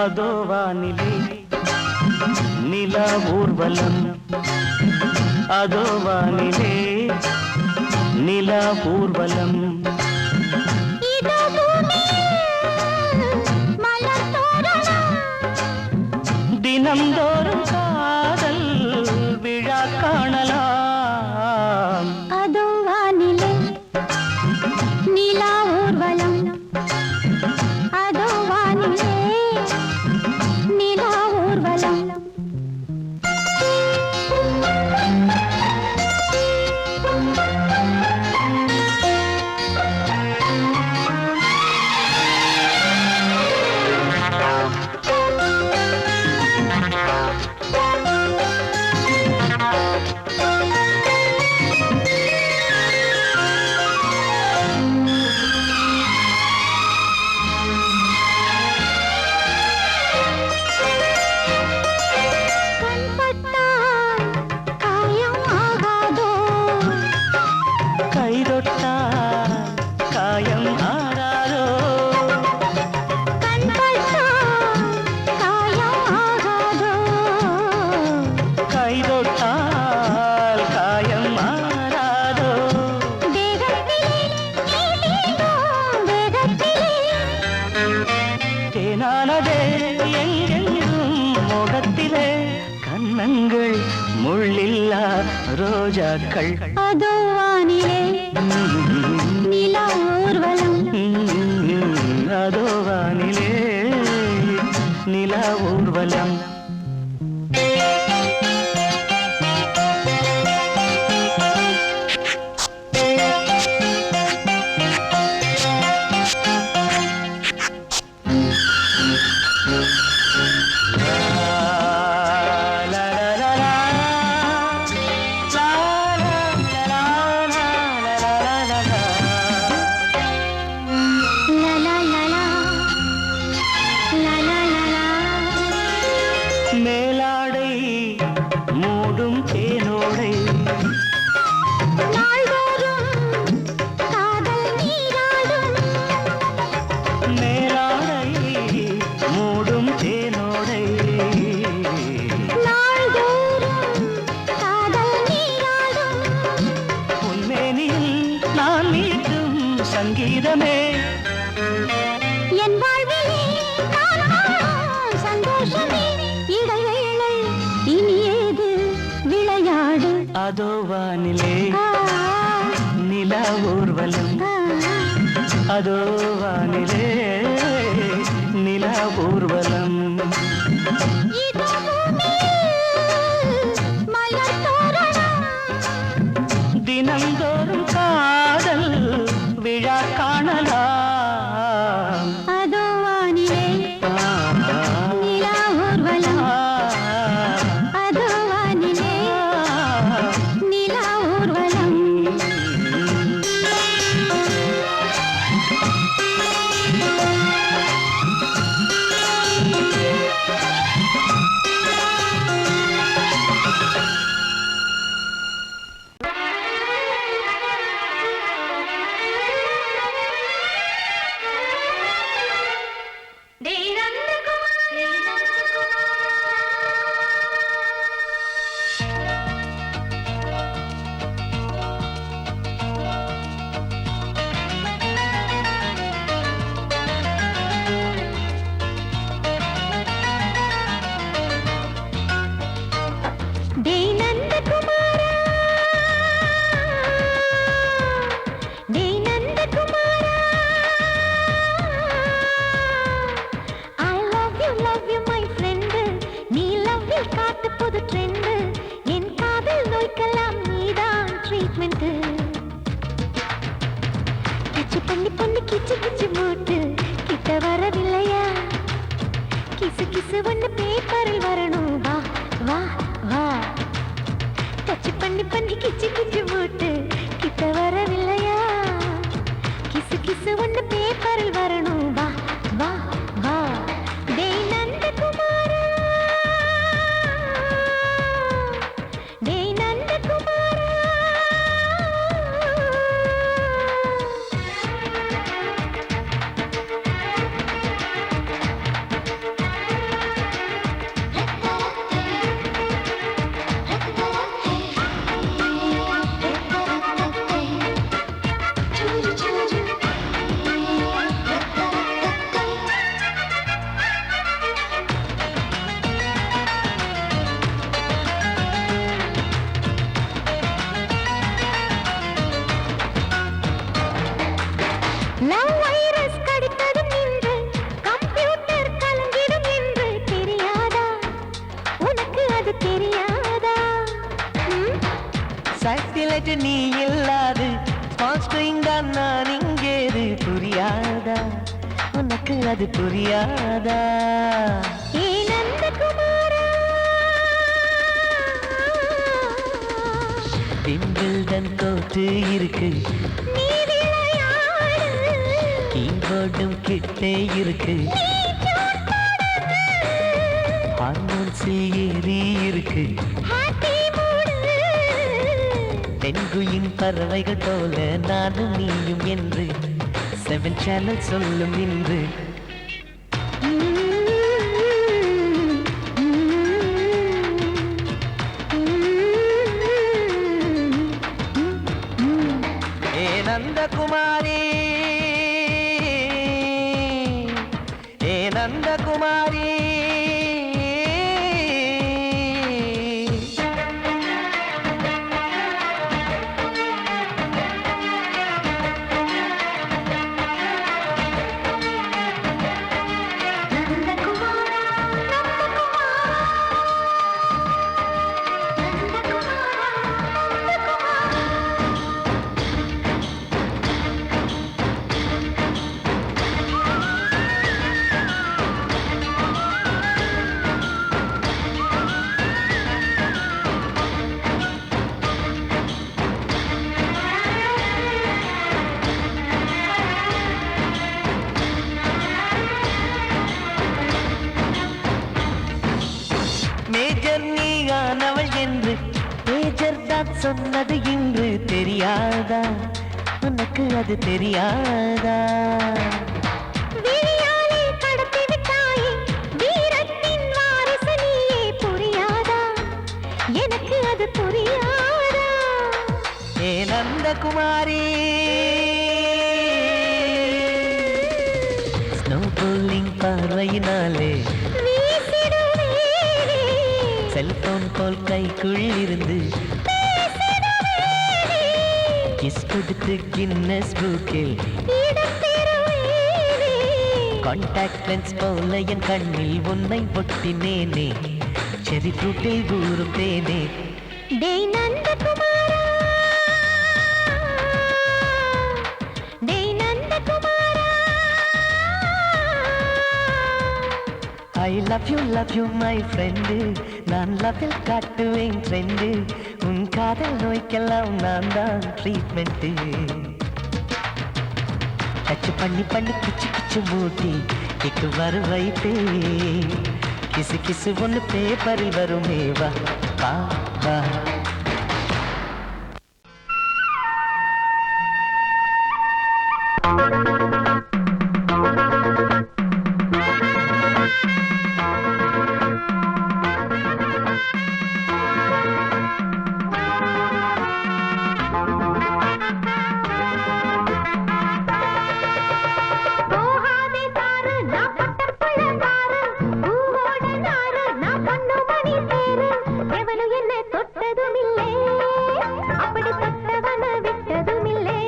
அதோ வானிலே நிலா ஊர்வலம், அதோ வானிலே நிலா ஊர்வலம். தினம்தோறும் காதல் விழா காணலாம். அதோ வானிலே நிலா ஊர்வலம், அதோ வானிலே நிலா ஊர்வலம். கண்ணங்கள் முள்ளில்லா ரோஜாக்கள். அதோ வானிலே நிலா ஊர்வலம், அதோ வானிலே நிலா ஊர்வலம். மேலாடை மூடும் தேனோடை, நாள்தோறும் காதல் நீராடும். மேலாடை மூடும் தேனோடை, நாள்தோறும் காதல் நீராடும். உன்மேனியில் நான் மீட்டும் சங்கீதமே, என் வாழ்விலே நான் காணும் சந்தோஷமே. இடைவேளை இனி ஏது விளையாடு. அதோ வானிலே நிலா ஊர்வலம், அதோ வானிலே நிலா ஊர்வலம். இதோ பூமியில் மலர் தோரணம், தினம்தோறும் காதல் விழா காணலாம். அதோ வானிலே நிலா ஊர்வலம், அதோ வானிலே நிலா ஊர்வலம். சட்டிலைட் நீ இல்லாது தான் நான் இங்கேது புரியாதா உனக்கு அது புரியாதா ஏ நந்தகுமாரா பிம்பிள்டன் கோட்டு இருக்கு நீ விளையாடு கீபோர்டும் கிட்டே இருக்கு ஹார்மோன்ஸில் ஏறி இருக்கு ஹாப்பி மூடு பெண்குயின் பறவைகள் போல நானும் நீயும் என்று 7 சேனல் சொல்லும் இன்று ஏ நந்தகுமாரி ஏ நந்தகுமாரி மேஜர் நீயானவள் என்று மேஜர் தான் சொன்னது இன்று தெரியாதா உனக்கு அது தெரியாதா விழியாலே கடத்தி விட்டாயே வீரத்தின் வாரிசு நீயே புரியாதா எனக்கு அது புரியாதா ஏ நந்தகுமாரி ஸ்னோ போலிங் பார்வையினாலே செல்போன் போல் கைக்குள் இருந்து கிஸ் கொடுத்து கின்னஸ் புக்கில் கான்டாக்ட் லென்ஸ் போல என் கண்ணில் உன்னை ஒட்டினேனே செரி ஃப்ரூட்டில் ஊறும் தேனே டேய் நந்தகுமாரா டேய் நந்தகுமாரா I love you my friend நான் லவ்வில் காட்டுவேன் ட்ரெண்டு உன் காதல் நோய்க்கெல்லாம் நான் தான் ட்ரீட்மெண்ட்டு டச் பண்ணி பண்ணி கிச்சு கிச்சு மூட்டி கிக்கு வர வைப்பே கிசு கிசு ஒன்று பேப்பரில் வருமே வா வா வா போகாதே தாரு நான் பட்டப்புள்ள தாரு பூவோட நாரு நான் பொண்ணு மணி சேரு எவனும் என்ன தொட்டதும் இல்லை அப்படி தொட்டவன விட்டதும் இல்லை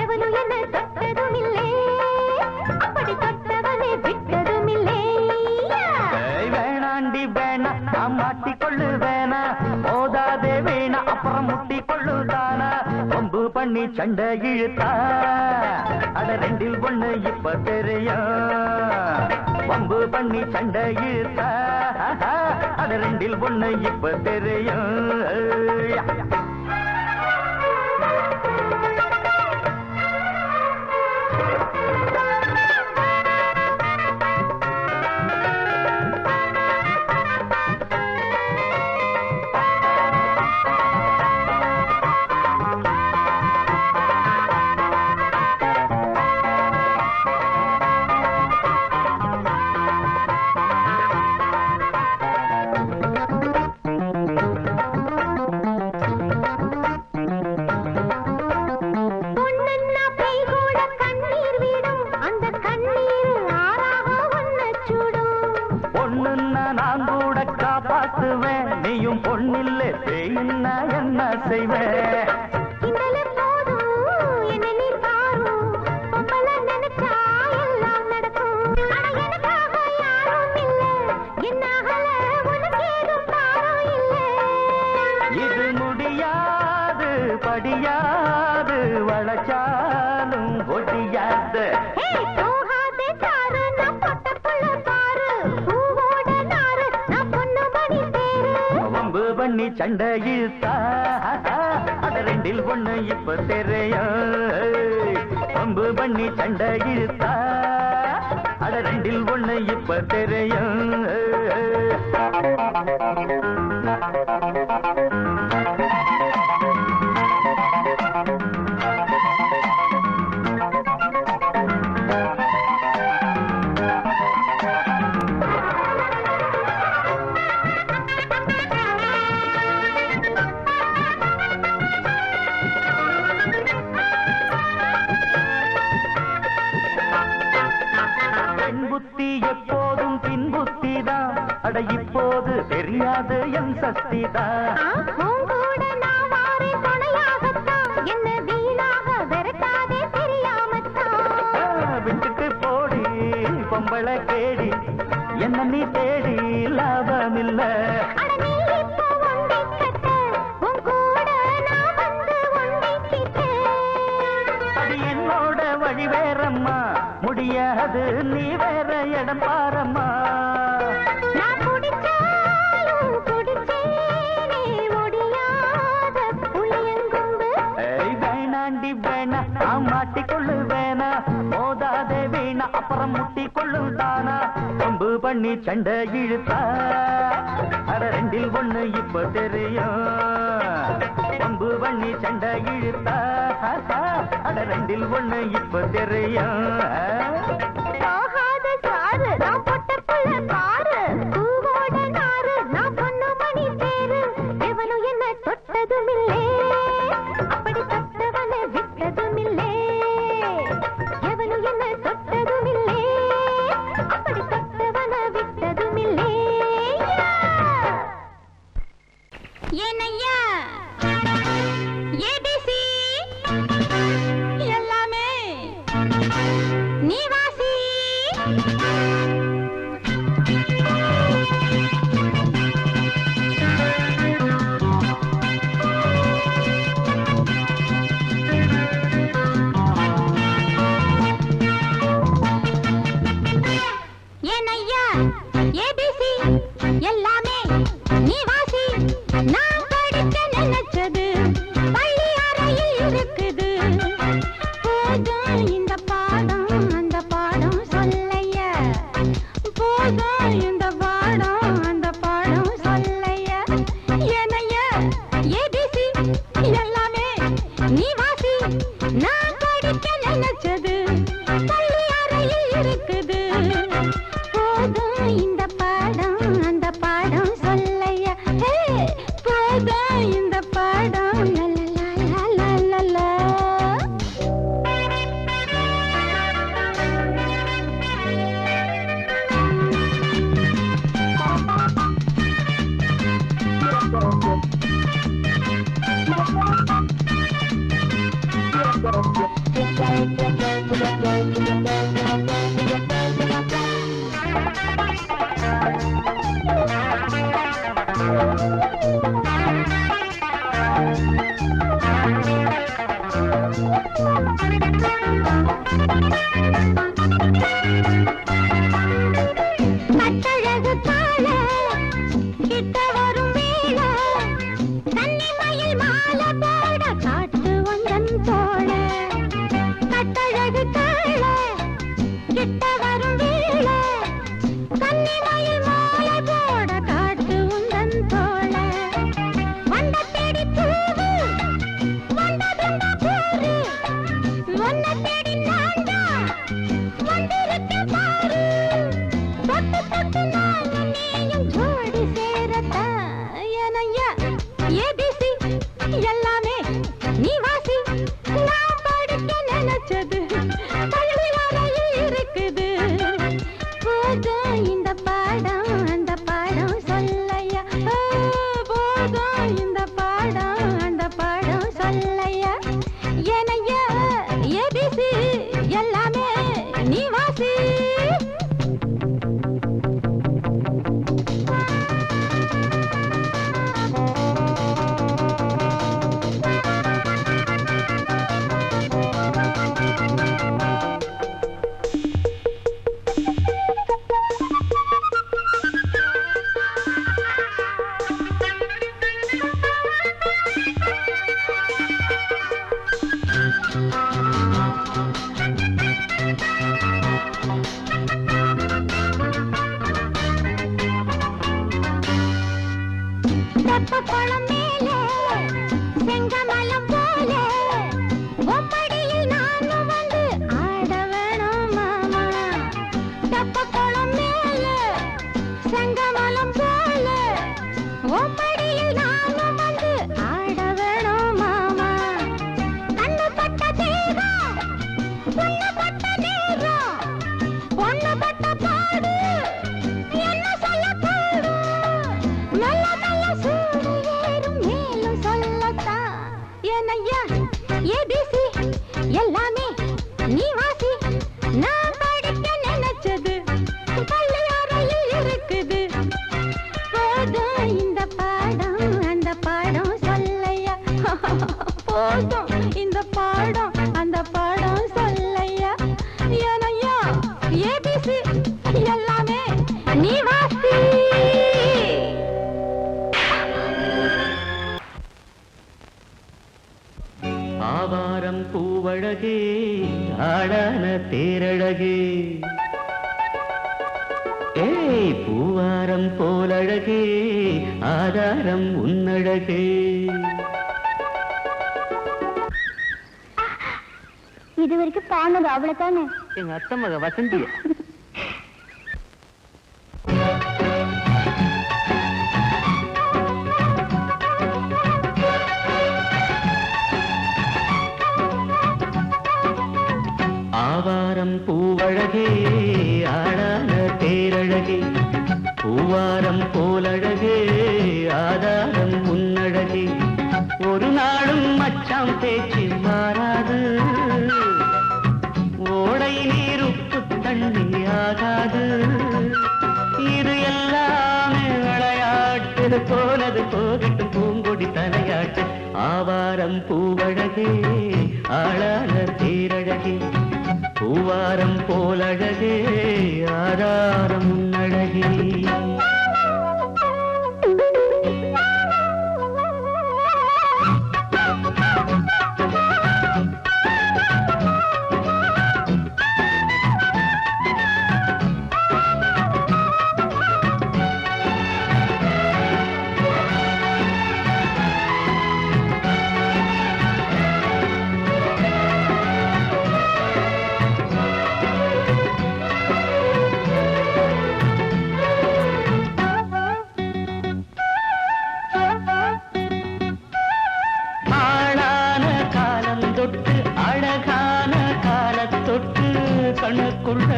எவனும் என்ன தொட்டதும் இல்லை அப்படி தொட்டவனை விட்டதும் இல்லை வேணாண்டி வேணா நான் மாட்டிக்கொள்ளு வேணா மோதாதே வேணா அப்புறம் முட்டிக்கொள்ளுதானா கொம்பு பண்ணி சண்டை இழுத்தா அட ரெண்டில் ஒண்ணு இப்ப தெரியும் வம்பு பண்ணி சண்டை இழுத்தா அட ரெண்டில் ஒண்ணு இப்ப தெரியும் பொண்ணுன்னா பேய் கூட கண்ணீர் விடும் அந்த கண்ணீர் ஆறாக ஒன்ன சுடும் பொண்ணுன்னா நான் கூட காப்பாத்துவேன் நீயும் பொண்ணில்லை பேயின்னா என்ன செய்வேன் கிண்டலே போதும் என்ன நீ பாரு பொம்பள நினைச்சா எல்லாம் நடக்கும் ஆனா எனக்காக யாரும் இல்ல என்னாகல உனக்கு ஏதும் பாரம் இல்ல இது முடிய படியாது வளச்சாலும் ஒடியாது. வம்பு பண்ணி சண்டை இழுத்தா அட ரெண்டில் ஒண்ணு இப்ப தெரியும். வம்பு பண்ணி சண்டை இழுத்தா அட ரெண்டில் ஒண்ணு இப்ப தெரியும். புத்தி எப்போதும் பின் புத்திதான். அட இப்போது தெரியாது என் சக்திதான். விட்டுட்டு போடி பொம்பளை கேடி என்ன நீ தேடி லாபமில்ல. அது என்னோட வழி வேறம்மா முடியாது நீ வேற இடம் பாரம்மா. வேணாண்டி வேணா நான் மாட்டிக்கொள்ளு வேணா மோதாதே வீணா அப்புறம் முட்டி கொள்ளும் தானா. கொம்பு பண்ணி சண்டை இழுத்தா அட ரெண்டில் ஒண்ணு இப்ப தெரியும். கொம்பு பண்ணி சண்டை இழுத்தா அட ரெண்டில் ஒண்ணு இப்ப தெரியும். தெப்ப குளம் மேலே செங்கமலம் போல ஒப்படியில் நானும் வந்து ஆட வேணும் மாமா. தெப்ப குளம் மேலே செங்கமலம் போல ஒப்படியில் நானும் வந்து ஆட வேணும் மாமா. கண்ணு பட்ட தேகம் பொண்ணு பட்ட நேரம் பொண்ணு பட்ட பாடு என்ன சொல்ல பாடு மெல்ல மெல்ல சூடு ஏறும் மேலும் சொல்லத்தான் ஏனையா ஏபிசி எல்லாமே நீ வாசி. நான் படிக்க நினைச்சது பள்ளியறையில் இருக்குது. போதும் இந்த பாடம் அந்த பாடம் சொல்லையா. போதும் இந்த பாடம் அந்த பாடம் சொல்லையா. ஏனையா ஏபிசி எல்லாமே நீ வாசி. ஆவாரம் பூவழகே ஆடான தேரழகே ஏய் பூவாரம் போலழகே ஆதாரம் உன்னழகே. இது வரைக்கும் பாடுனது அவ்வளவுதானே. எங்க அத்தை மக வசந்திய ஆவாரம் பூவழகே ஆடான தேரழகே பூவாரம் போலழகே ஆதாரம் உன்னழகே. ஒரு நாளும் மச்சாம் பேச்சு மாறாது ஓடை நீர் உப்பு தண்ணி ஆகாது. இது எல்லாமே விளையாட்டு போனது போகட்டும் பூங்கொடி தலையாட்டு. ஆவாரம் பூவழகே ஆளான தேரழகே பூவாரம் போலழகே ஆதாரம் உன்னழகே. கண்ணுக்குள்ள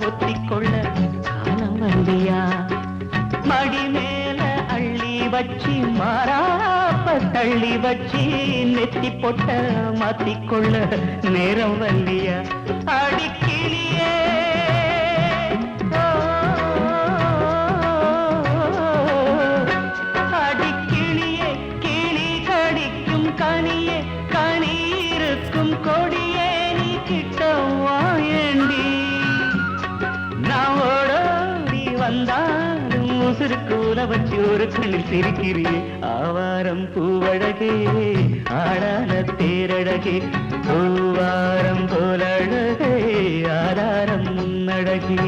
ஒத்திக்கொள்ள காலம் வந்தியா. மடி மேல அள்ளி வச்சி மாறாப்ப தள்ளி வச்சி நெத்தி பொட்ட மாத்திக்கொள்ள நேரம் வந்தியா. அடிக்கிளியே அடிக்கிளியே கிளி கடிக்கும் கனியே கனி இருக்கும் கொடியே நீ கிட்டவா ஏண்டி. நான் ஓடோடி வந்தாலும் உசுருக்கு உல வச்சு ஒரு கண்ணில் சிரிக்கிறியே. ஆவாரம் பூவழகே ஆடான தேரழகே பூவாரம் போலழகே ஆதாரம் முன்னழகே.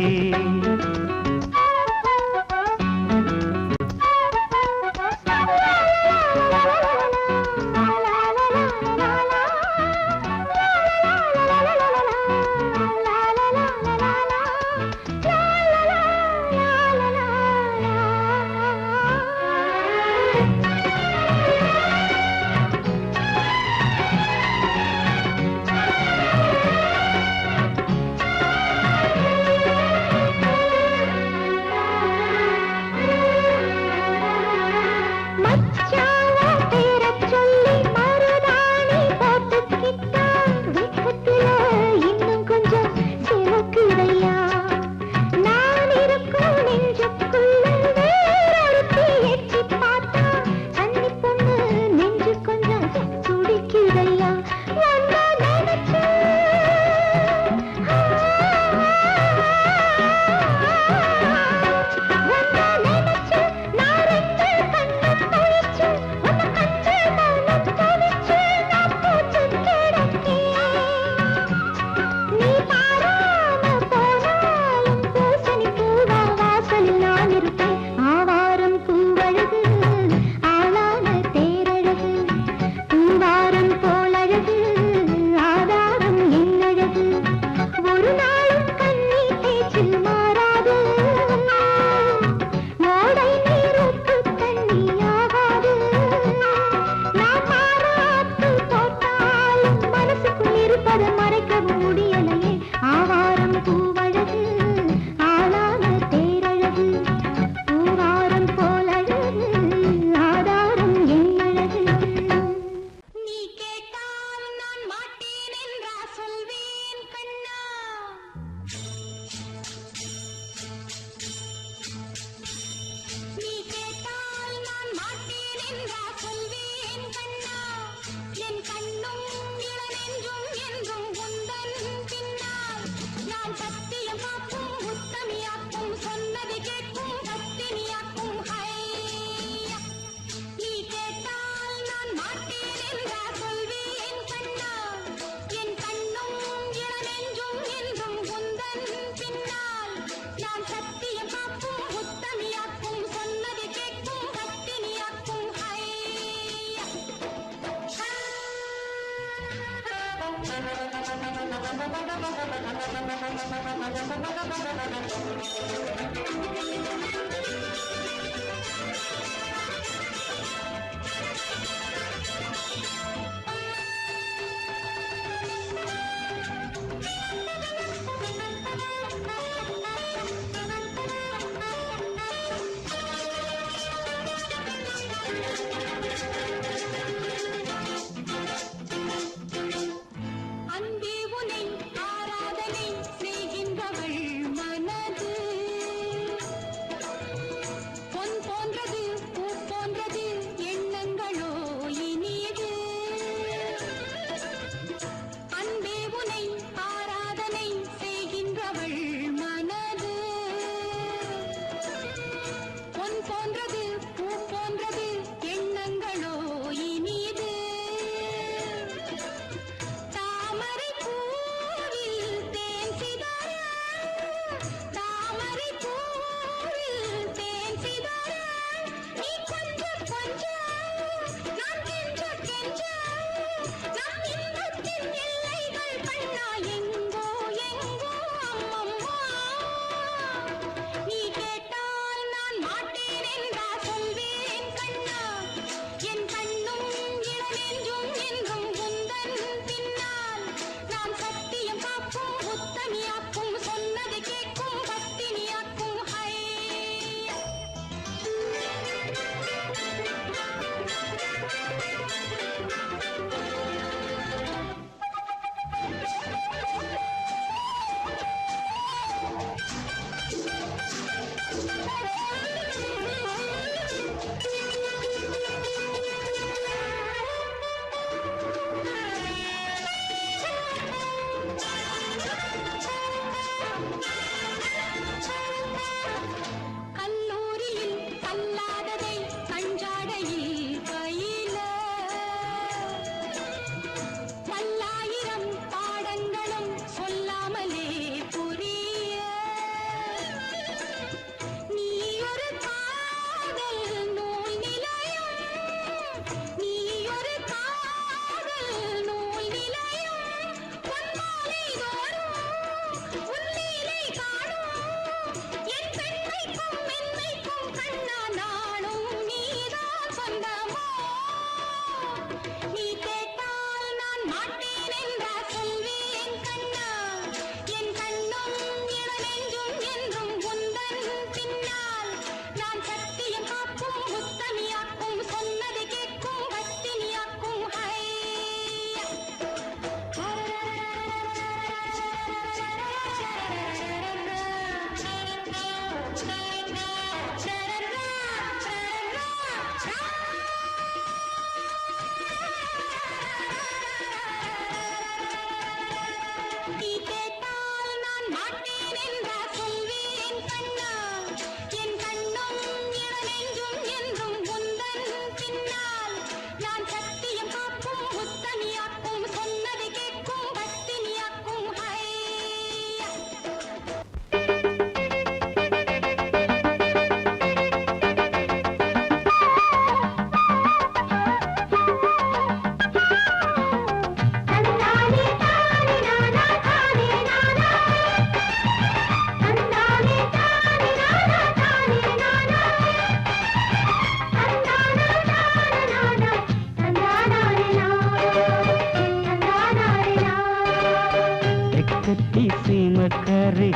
சீமக்காரி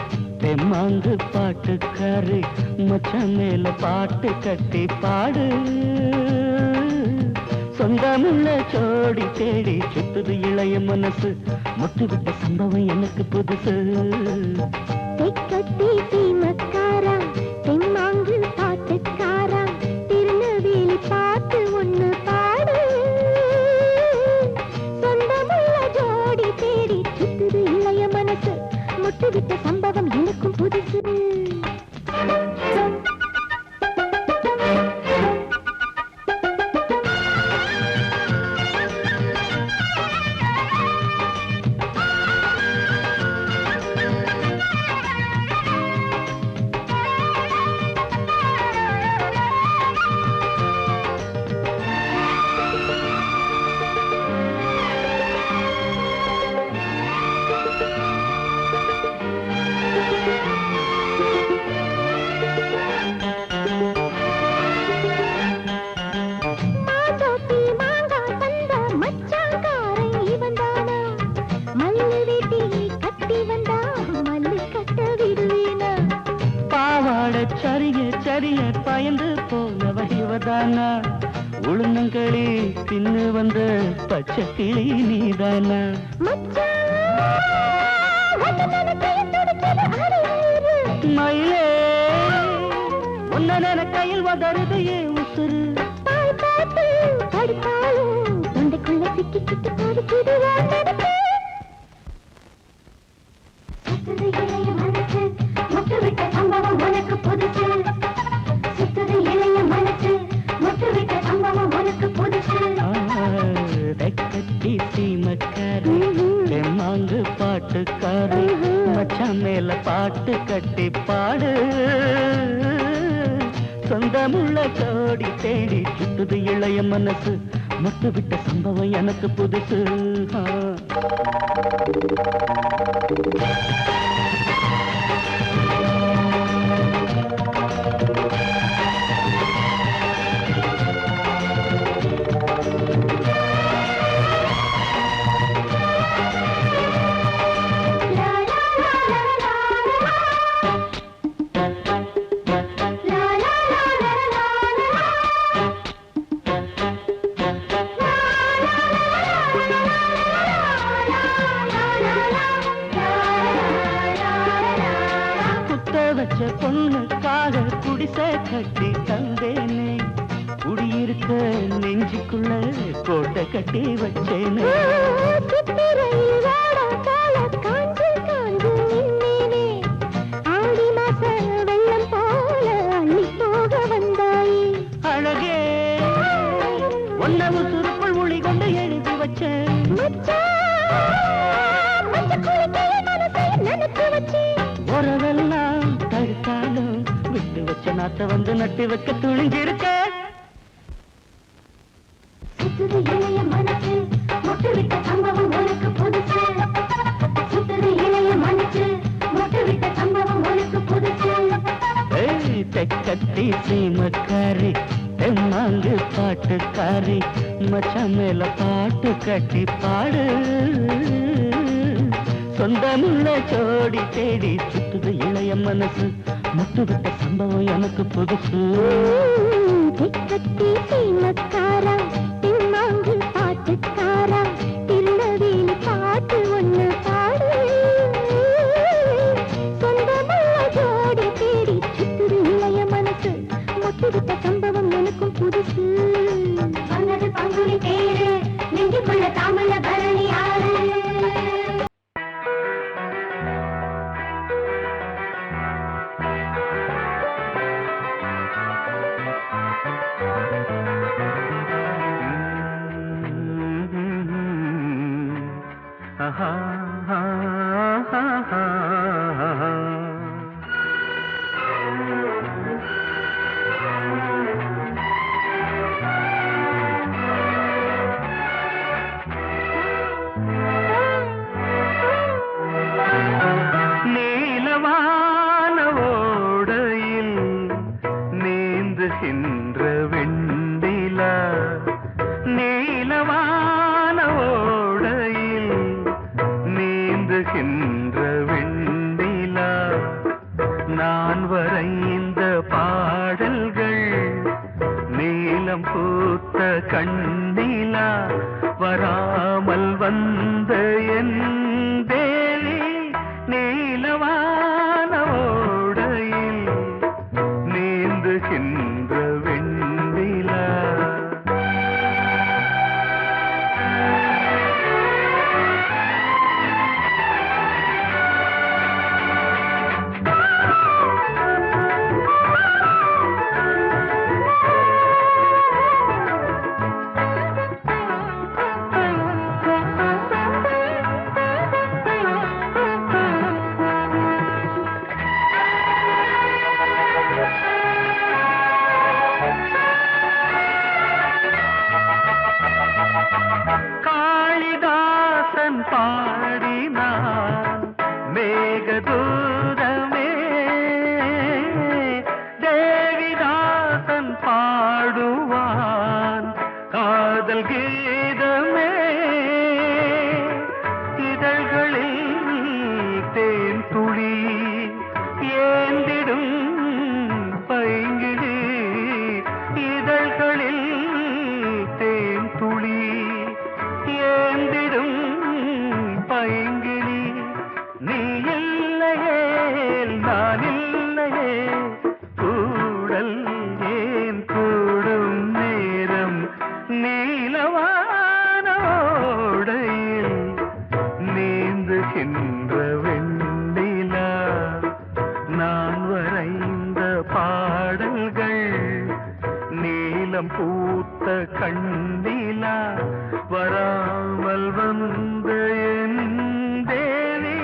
தெம்மாங்கு பாட்டுக்காரி மச்சான் மேல பாட்டு கட்டி பாடு சொந்தமுள்ள ஜோடி தேடி சுத்துது இளைய மனசு முட்டுவிட்ட சம்பவம் எனக்கு புதுசு கட்டி சீமக்காரா தெம்மாங்கு பாட்டுக்காரா திருநெல்வேலி பாட்டு ஒண்ணு பாடு சொந்தமுள்ள ஜோடி தேடி சுத்துது இளைய மனசு முட்டுவிட்ட சம்பவம் எனக்கும் புதுசு உளுந்தங்களி தின்னு வந்த பச்சை கிளி நீதானா மயிலே உன்ன கையில் வதருது ஏன் உசுறு தொண்டைக்குள்ள சிக்கி சிக்கி பாடிக்கிது இளைய மனசு முட்டுவிட்ட சம்பவம் உனக்கு புதுசு சுத்துது இளைய மனசு முட்டுவிட்ட சம்பவம் உனக்கு புதுசு கட்டி சீமக்காரு மாங்கு பாட்டுக்காரு மச்சான் மேல பாட்டு கட்டி பாடு சொந்தமுள்ள கோடி தேடி சுத்துது இளைய மனசு முட்டு விட்ட சம்பவம் எனக்கு புதுசு வச்ச பொண்ணுக்காக குடிசை கட்டி தந்தேனே குடியிருக்க நெஞ்சுக்குள்ள கோட்டை கட்டி வச்சேனே அழகே ஒன்னவு சுருக்குள் மொழி கொண்டு எழுதி வச்சேன் உறவெல்லாம் தடுத்தாலும் விட்டு வச்ச நாத்த வந்து நட்டு வைக்க துணிஞ்சிருக்க சுத்துது இளைய மனசு முட்டுவிட்ட சம்பவம் உனக்கு புதுசு சுத்துது இளைய மனசு முட்டுவிட்ட சம்பவம் உனக்கு புதுசு தெக்கத்தி சீமக்காரி தெம்மாங்கு பாட்டுக்காரி மச்சான் மேல பாட்டு கட்டி பாடு சொந்தமுள்ள ஜோடி தேடி சுத்துது இளைய மனசு முட்டுவிட்ட சம்பவம் எனக்கு புதுசு தெக்கத்தி சீமக்காரா தெம்மாங்கு பாட்டுக்காரா திருநெல்வேலி பாட்டு ஒண்ணு பாடு சொந்தமுள்ள ஜோடி தேடி சுத்துது இளைய மனசு முட்டுவிட்ட சம்பவம் எனக்கும் புதுசு வந்தது பங்குனி தேரு நெஞ்சுக்குள்ள தாமல பரணி ஆறு நீலவான ஓடையில் நீந்துகின்ற வெண்ணிலா நீலவான ஓடையில் நீந்துகின்ற வெண்ணிலா நான் வரைந்த பாடல்கள் நீலம் பூத்த கண்ணிலா வராமல் வந்த என் தேவி நீலவான ஓடையில் நீந்துகின்ற வெண்ணிலா காளிதாசன் பாடினான் மேகதூரமே தேவிதாசன் பாடுவான் காதல் கீதமே இதழ்களில் தேன் துளி ஏந்திடும் பைங்கிழி இதழ்களில் வண்டிலா வராமல் வந்த என் தேவி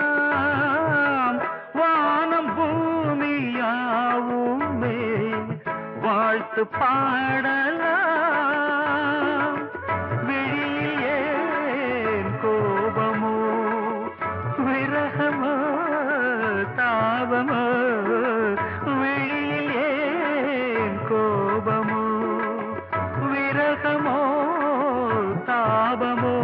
சூடலாம் வானம் பூமியாவுமே வாழ்த்து பாடலாம் விழியில் ஏன் கோபமோ விரகமோ தாபமோ விழியில் ஏன் கோபமோ விரகமோ தாபமோ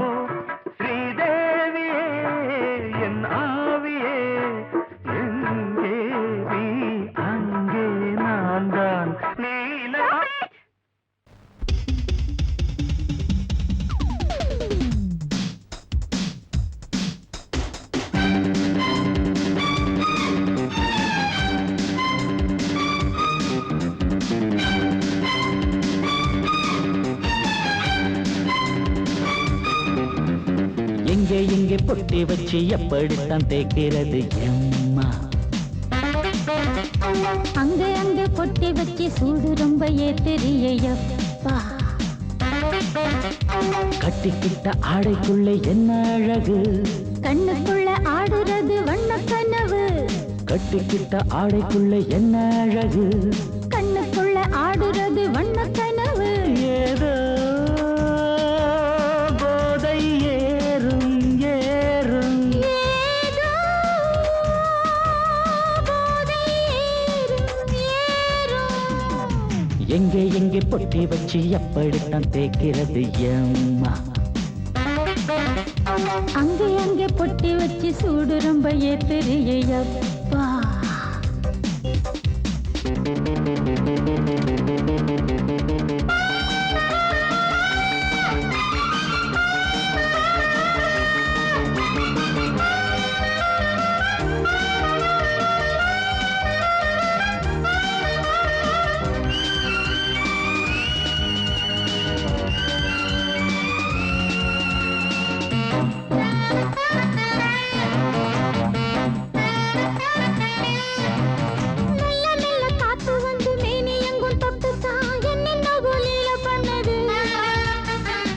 எங்கே எங்கே பொட்டி வச்சு எப்படித்தான் தேய்க்கிறது எம்மா அங்க அங்க பொட்டி வச்சு சூடு ரொம்ப ஏத்தெரியப்பா கட்டிக்கிட்ட ஆடைக்குள்ள என்ன அழகு கண்ணுக்குள்ள ஆடுறது வண்ண கனவு கட்டிக்கிட்ட ஆடைக்குள்ள என்ன அழகு கண்ணுக்குள்ள ஆடுறது வண்ண கனவு ஏதோ போதை ஏறும் ஏறும் ஏதோ போதை ஏறும் ஏறும் எங்கே எங்கே பொட்டி வச்சு எப்படித்தான் தேய்க்கிறது எம்மா அங்கே அங்கே பொட்டி வச்சு சூடு ரொம்ப ஏத்தெரியப்பா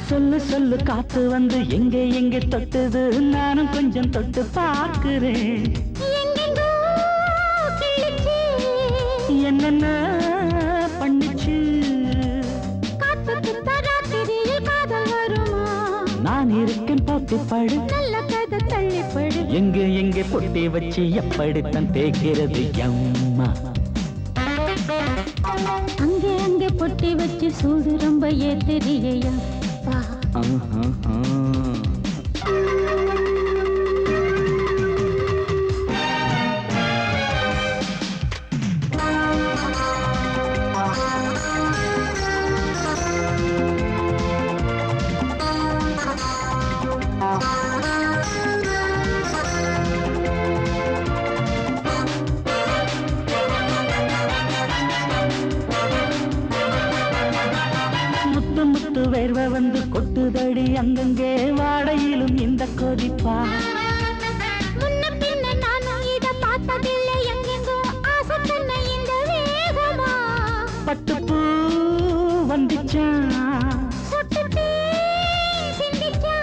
சொல்லு சொல்லு காத்து வந்து எங்கே எங்கே தொட்டுது நானும் கொஞ்சம் தொட்டு பார்க்கிறேன் என்னென்ன பண்ணிச்சு நான் இருக்கேன் பார்த்து படு எங்கே எங்கே பொட்டி வச்சு எப்படித்தான் தேய்க்கிறது எம்மா அங்கே அங்கே பொட்டி வச்சு சூடு ரொம்ப ஏத்தெரியப்பா வேர்வை வந்து கொட்டுதடி அங்கங்கே வாடையிலும் இந்த கொதிப்பா முன்ன பின்ன நானும் இத பார்த்ததில்லை எங்கெங்கோ ஆசை தன்னை இந்த வேகமா பட்டுப்பூ வந்துச்சா சொட்டுத்தே சிந்திச்சா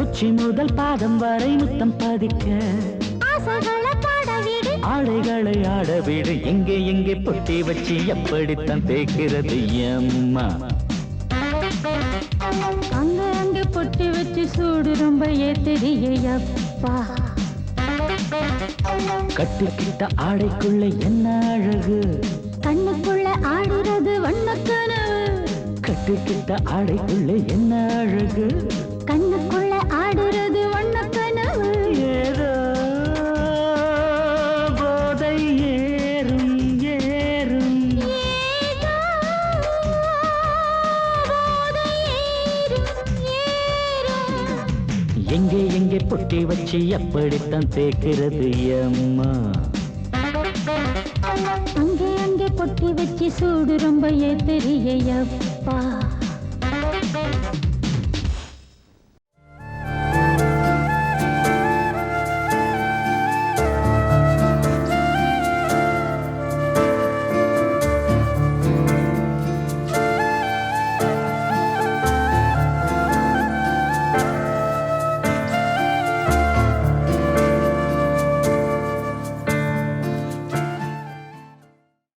உச்சி முதல் பாதம் வரை முத்தம் பதிக்க ஆசைகளை பாட விடு ஆடைகளை ஆட விடு எங்கே எங்கே பொட்டி வச்சு எப்படித்தான் தேய்க்கிறது எம்மா அங்க அங்க பொட்டி வச்சு சூடு ரொம்ப ஏத்தெரியப்பா கட்டிக்கிட்ட ஆடைக்குள்ள என்ன அழகு கண்ணுக்குள்ள ஆடுறது வண்ண கனவு கட்டிக்கிட்ட ஆடைக்குள்ள என்ன அழகு கண்ணுக்குள்ள ஆடுறது வண்ண கனவு ஏதோ போதை ஏறும் ஏறும் ஏதோ போதை ஏறும் ஏறும். எங்கே எங்கே பொட்டி வச்சு எப்படித்தான் தேக்கிறது அம்மா அங்கே அங்கே கொட்டி வச்சு சூடு ரொம்ப ஏத்தறியப்பா